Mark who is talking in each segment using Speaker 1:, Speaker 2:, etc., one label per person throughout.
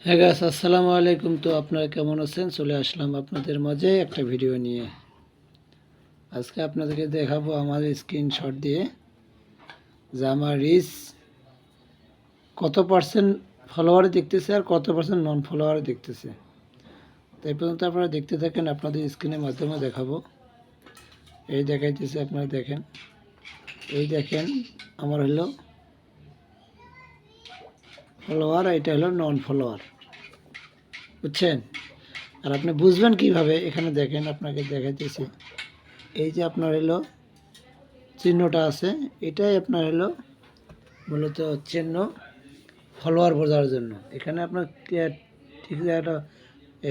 Speaker 1: হ্যাঁ গাইস, আসসালামু আলাইকুম। তো আপনারা কেমন আছেন? চলে আসলাম আপনাদের মাঝে একটা ভিডিও নিয়ে। আজকে আপনাদেরকে দেখাবো আমার স্ক্রিনশট দিয়ে যে আমার রিচ কত পার্সেন্ট ফলোয়ারে দেখতেছে আর কত পার্সেন্ট নন ফলোয়ারে দেখতেছে। তাই পর্যন্ত আপনারা দেখতে থাকেন, আপনাদের স্ক্রিনের মাধ্যমে দেখাবো। এই দেখাইতেছে, আপনারা দেখেন। এই দেখেন আমার হলো ফলোয়ার, এটা হলো নন ফলোয়ার, বুঝছেন? আর আপনি বুঝবেন কিভাবে? এখানে দেখেন, আপনাকে দেখাইতেছি। এই যে আপনার হলো চিহ্নটা আছে, এটাই আপনার হলো মূলত চিহ্ন ফলোয়ার বোঝার জন্য। এখানে আপনার ঠিক একটা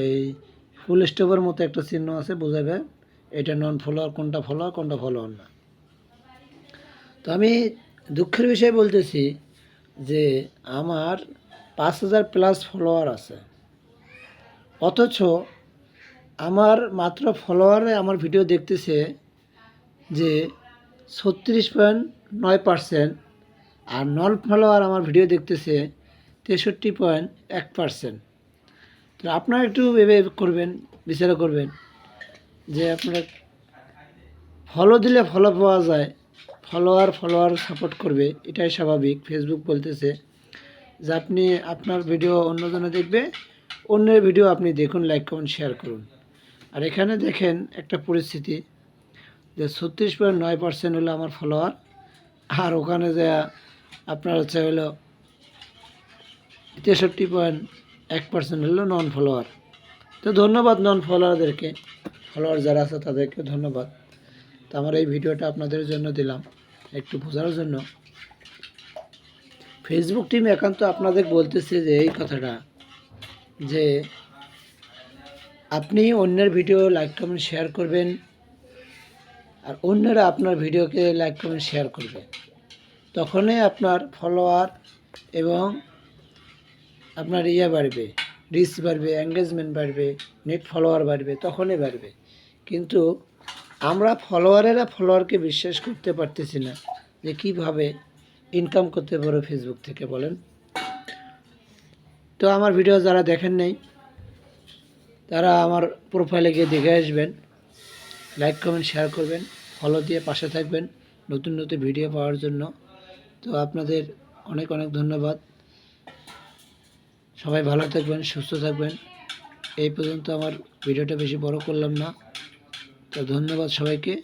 Speaker 1: এই ফুল স্টপের মতো একটা চিহ্ন আছে, বোঝাবে এটা নন ফলোয়ার, কোনটা ফলোয়ার কোনটা ফলোয়ার না। তো আমি দুঃখের বিষয় বলতেছি যে আমার 5,000 প্লাস ফলোয়ার আছে, অথচ আমার মাত্র ফলোয়ারে আমার ভিডিও দেখতেছে যে 36.9%, আর নন ফলোয়ার আমার ভিডিও দেখতেছে 63.1%। তো আপনারা একটু ভেবে করবেন, বিচার করবেন যে আপনারা ফলো দিলে ফলো পাওয়া যায়, ফলোয়ার সাপোর্ট করবে, এটাই স্বাভাবিক। ফেসবুক বলতেছে যে আপনি আপনার ভিডিও অন্যজনে দেখবে, অন্যের ভিডিও আপনি দেখুন, লাইক কমেন্ট শেয়ার করুন। আর এখানে দেখেন একটা পরিস্থিতি যে 36.9% হলো আমার ফলোয়ার, আর ওখানে যে আপনার হচ্ছে হলো 63.1% হলো নন ফলোয়ার। তো ধন্যবাদ নন ফলোয়ারদেরকে, ফলোয়ার যারা আছে তাদেরকে ধন্যবাদ। তো আমার এই ভিডিওটা আপনাদের জন্য দিলাম একটু বোঝার জন্য। ফেসবুক টিম একান্ত আপনাদের বলতেছে যে এই কথাটা, যে আপনি অন্যের ভিডিও লাইক কমেন্ট শেয়ার করবেন, আর অন্যরা আপনার ভিডিওকে লাইক কমেন্ট শেয়ার করবে, তখনই আপনার ফলোয়ার এবং আপনার বাড়বে, রিচ বাড়বে, এঙ্গেজমেন্ট বাড়বে, নেট ফলোয়ার বাড়বে, তখনই বাড়বে। কিন্তু আমরা ফলোয়ারকে বিশ্বাস করতে পারতেছি না যে কীভাবে ইনকাম করতে পারো ফেসবুক থেকে, বলেন? তো আমার ভিডিও যারা দেখেন নাই তারা আমার প্রোফাইলে গিয়ে দেখে আসবেন, লাইক কমেন্ট শেয়ার করবেন, ফলো দিয়ে পাশে থাকবেন নতুন নতুন ভিডিও পাওয়ার জন্য। তো আপনাদের অনেক অনেক ধন্যবাদ। সবাই ভালো থাকবেন, সুস্থ থাকবেন। এই পর্যন্ত আমার ভিডিওটা বেশি বড় করলাম না। তো ধন্যবাদ সবাইকে।